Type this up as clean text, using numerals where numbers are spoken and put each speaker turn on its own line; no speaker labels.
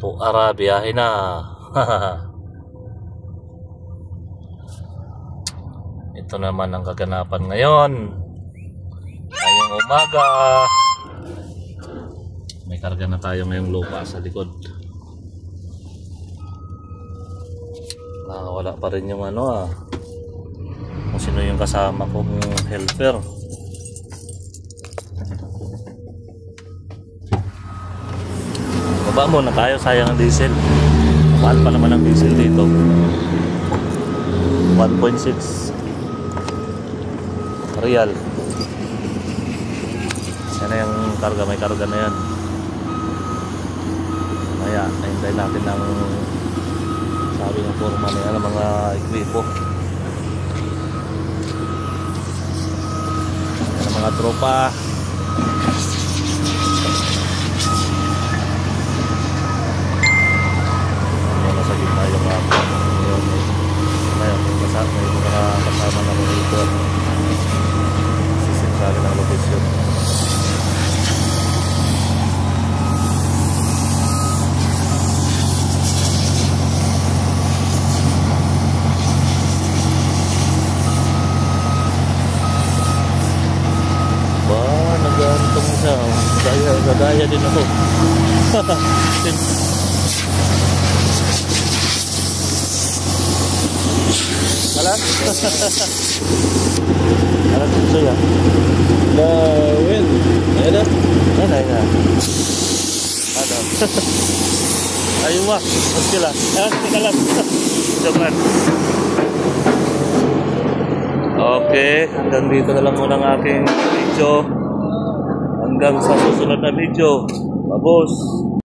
Po ara, biyahe na. Ito naman ang kaganapan ngayon. Ngayong umaga. May karga na tayo ngayong lupa sa likod. Wala pa rin yung kung sino yung kasama kong helper. Baba muna tayo, sayang ang diesel. Mahal pa naman ang diesel dito. 1.6 real. Yan na yung karga, may karga na yan. Kaya hintay natin ng sabi ng foreman na yan ang mga ekwipo. Yan ang mga tropa. Nasa gitna yung ngayon may mga kasama na mga ito. Sisinsabi ng lokasyon. Nagantong siya. Gagaya din ako. Alam? Alam dito ya? Lawin. Ayan na? Ayan na. Ano? Ayun ba? Mas sila. Ayan, tikalam. Jaman. Okay, hanggang dito na lang muna ang aking video. Hanggang sa susunod na video. Babos!